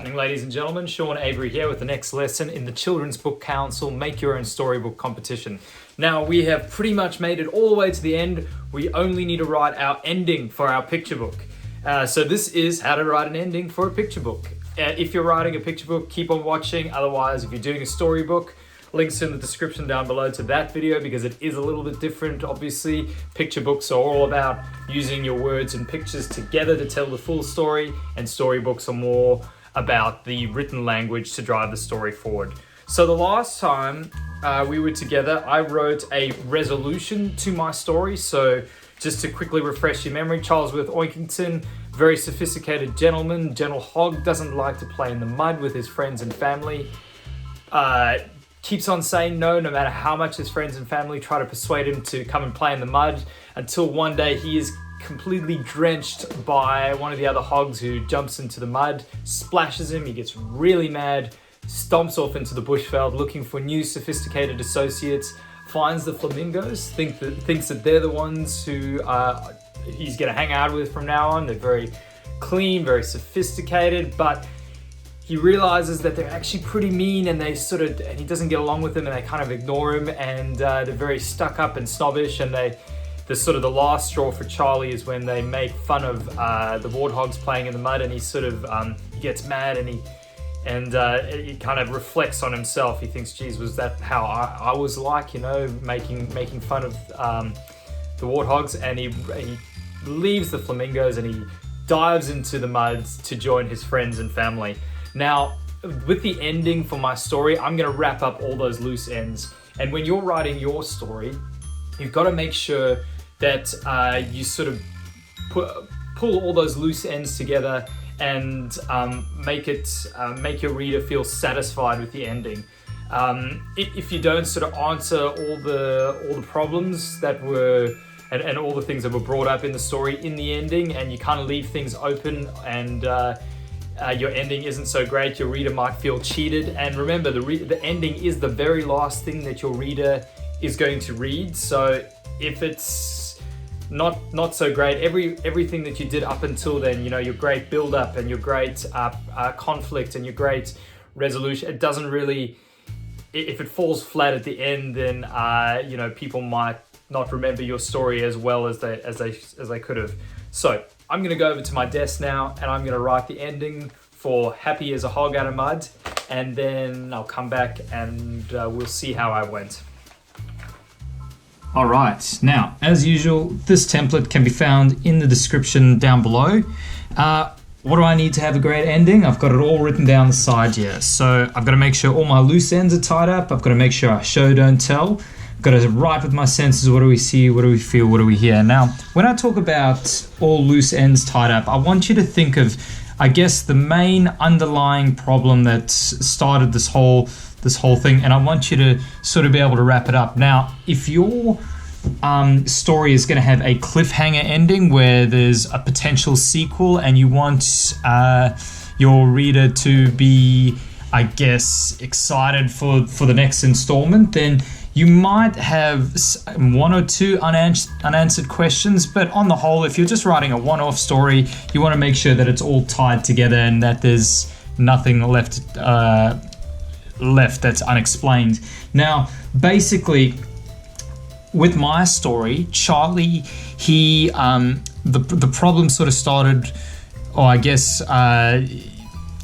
happening, ladies and gentlemen? Sean Avery here with the next lesson in the Children's Book Council Make Your Own Storybook competition. Now, we have pretty much made it all the way to the end. We only need to write our ending for our picture book. So this is how to write an ending for a picture book. If you're writing a picture book, keep on watching. Otherwise, if you're doing a storybook, links in the description down below to that video because it is a little bit different. Obviously, picture books are all about using your words and pictures together to tell the full story, and storybooks are more about the written language to drive the story forward. So the last time we were together, I wrote a resolution to my story. So just to quickly refresh your memory, Charlesworth Oinkington, very sophisticated gentleman, gentle hog, doesn't like to play in the mud with his friends and family. Keeps on saying no matter how much his friends and family try to persuade him to come and play in the mud, until one day he is completely drenched by one of the other hogs who jumps into the mud, splashes him, he gets really mad, stomps off into the bushveld looking for new sophisticated associates, finds the flamingos, thinks that they're the ones who he's going to hang out with from now on. They're very clean, very sophisticated, but he realizes that they're actually pretty mean, and and he doesn't get along with them, and they kind of ignore him, and they're very stuck up and snobbish. And the last straw for Charlie is when they make fun of the warthogs playing in the mud, and he he gets mad, and he kind of reflects on himself. He thinks, geez, was that how I was like, making fun of the warthogs? And he leaves the flamingos and he dives into the mud to join his friends and family. Now, with the ending for my story, I'm going to wrap up all those loose ends. And when you're writing your story, you've got to make sure that you sort of pull all those loose ends together and make your reader feel satisfied with the ending. If you don't sort of answer all the problems that were and all the things that were brought up in the story in the ending, and you kind of leave things open, and your ending isn't so great, your reader might feel cheated. And remember, the ending is the very last thing that your reader is going to read. So if it's not so great, everything that you did up until then, your great build up and your great conflict and your great resolution, it doesn't really, if it falls flat at the end, then people might not remember your story as well as they could have. So I'm going to go over to my desk now, and I'm going to write the ending for Happy as a Hog Out of Mud, and then I'll come back and we'll see how I went. All right, now, as usual, this template can be found in the description down below. What do I need to have a great ending? I've got it all written down the side here. So I've got to make sure all my loose ends are tied up. I've got to make sure I show, don't tell. Got to write with my senses. What do we see? What do we feel? What do we hear? Now, when I talk about all loose ends tied up, I want you to think of, I guess, the main underlying problem that started this whole thing, and I want you to sort of be able to wrap it up. Now, if your story is going to have a cliffhanger ending where there's a potential sequel, and you want your reader to be, I guess, excited for the next installment, then you might have one or two unanswered questions, but on the whole, if you're just writing a one-off story, you want to make sure that it's all tied together and that there's nothing left that's unexplained. Now, basically, with my story, Charlie, the problem sort of started, or I guess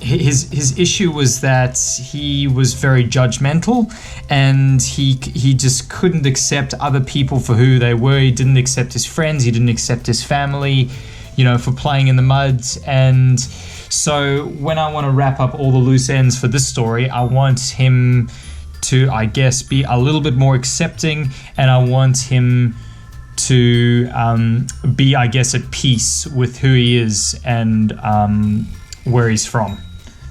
his issue was that he was very judgmental, and he just couldn't accept other people for who they were. He didn't accept his friends, he didn't accept his family, for playing in the mud. And so when I want to wrap up all the loose ends for this story, I want him to, I guess, be a little bit more accepting, and I want him to be, I guess, at peace with who he is and where he's from.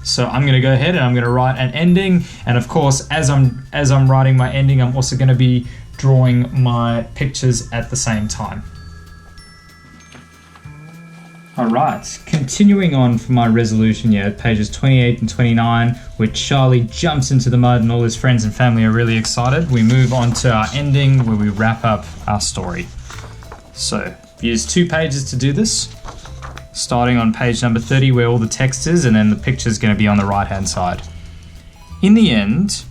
So I'm going to go ahead and I'm going to write an ending, and of course, as I'm writing my ending, I'm also going to be drawing my pictures at the same time. All right, continuing on from my resolution here, pages 28 and 29, where Charlie jumps into the mud and all his friends and family are really excited. We move on to our ending, where we wrap up our story. So use 2 pages to do this. starting on page number 30 where all the text is, and then the picture is going to be on the right-hand side. In the end,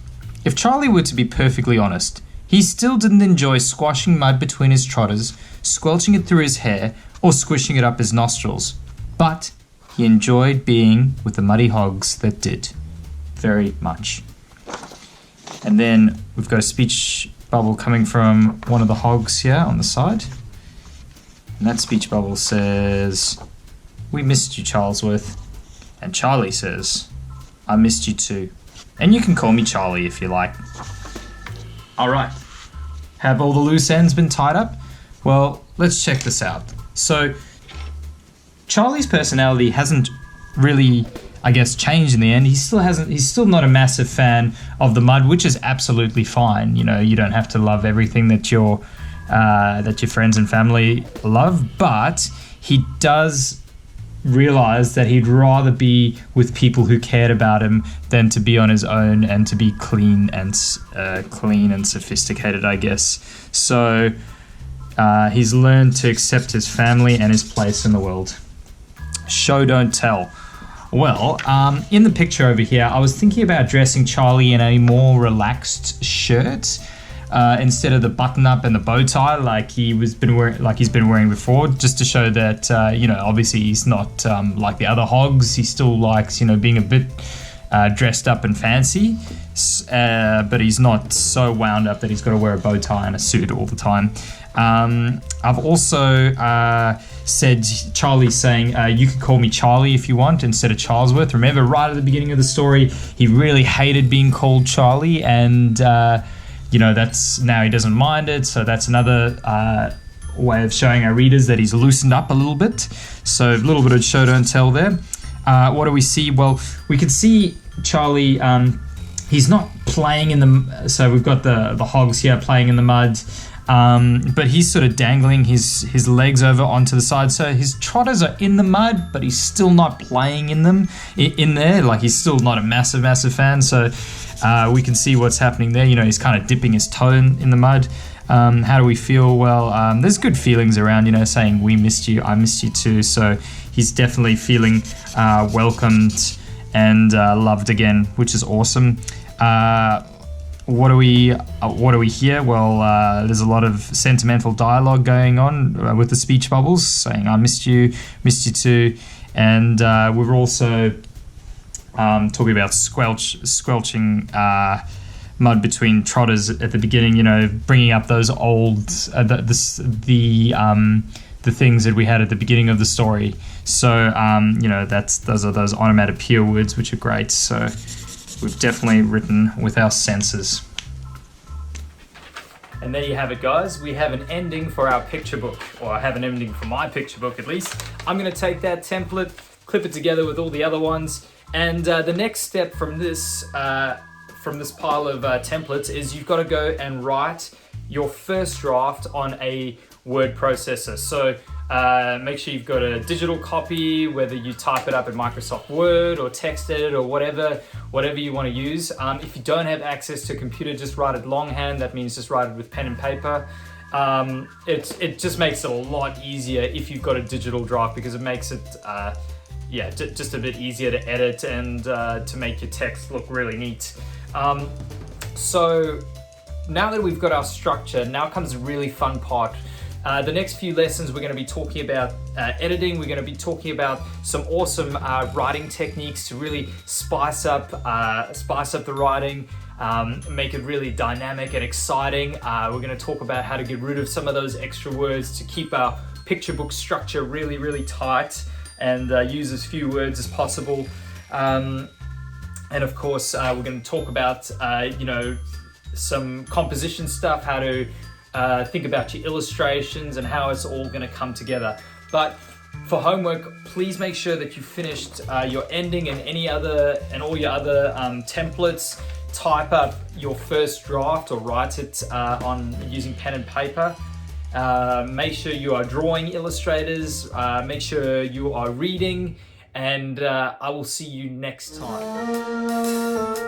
if Charlie were to be perfectly honest, he still didn't enjoy squashing mud between his trotters, squelching it through his hair, or squishing it up his nostrils. But he enjoyed being with the muddy hogs that did. Very much. And then we've got a speech bubble coming from one of the hogs here on the side. And that speech bubble says, "We missed you, Charlesworth." And Charlie says, "I missed you too. And you can call me Charlie if you like." All right. Have all the loose ends been tied up? Well, let's check this out. So, Charlie's personality hasn't really, I guess, changed in the end. He's still not a massive fan of the mud, which is absolutely fine. You know, you don't have to love everything that your friends and family love, but he does realize that he'd rather be with people who cared about him than to be on his own and to be clean and sophisticated, I guess. So he's learned to accept his family and his place in the world. Show, don't tell. Well, in the picture over here, I was thinking about dressing Charlie in a more relaxed shirt instead of the button-up and the bow tie like he's been wearing before, just to show that obviously he's not like the other hogs. He still likes being a bit dressed up and fancy, but he's not so wound up that he's got to wear a bow tie and a suit all the time. I've also said Charlie's saying you can call me Charlie if you want instead of Charlesworth. Remember, right at the beginning of the story, he really hated being called Charlie, and that's now he doesn't mind it. So that's another way of showing our readers that he's loosened up a little bit. So a little bit of show don't tell there. What do we see? Well, we can see Charlie. He's not playing in the. So we've got the hogs here playing in the mud. But he's sort of dangling his legs over onto the side. So his trotters are in the mud, but he's still not playing in them in there. Like, he's still not a massive fan. So we can see what's happening there. He's kind of dipping his toe in the mud. How do we feel? Well, there's good feelings around, saying we missed you, I missed you too. So he's definitely feeling welcomed and loved again, which is awesome. What do we hear? Well, there's a lot of sentimental dialogue going on with the speech bubbles, saying I missed you too, and we're also talking about squelching mud between trotters at the beginning. Bringing up those old the things that we had at the beginning of the story. So those are those onomatopoeia words, which are great. So we've definitely written with our senses. And there you have it, guys. We have an ending for our picture book, or I have an ending for my picture book at least. I'm going to take that template, clip it together with all the other ones, and the next step from this pile of templates is you've got to go and write your first draft on a word processor. So make sure you've got a digital copy, whether you type it up in Microsoft Word or text edit or whatever you want to use. If you don't have access to a computer, just write it longhand. That means just write it with pen and paper. It just makes it a lot easier if you've got a digital draft, because it makes it just a bit easier to edit and to make your text look really neat. So now that we've got our structure, now comes a really fun part. The next few lessons, we're going to be talking about editing. We're going to be talking about some awesome writing techniques to really spice up the writing, make it really dynamic and exciting. We're going to talk about how to get rid of some of those extra words to keep our picture book structure really, really tight, and use as few words as possible. And of course, we're going to talk about some composition stuff, how to think about your illustrations and how it's all going to come together. But for homework, please make sure that you finished your ending and all your other templates. Type up your first draft or write it on using pen and paper. Make sure you are drawing illustrators. Make sure you are reading, and I will see you next time.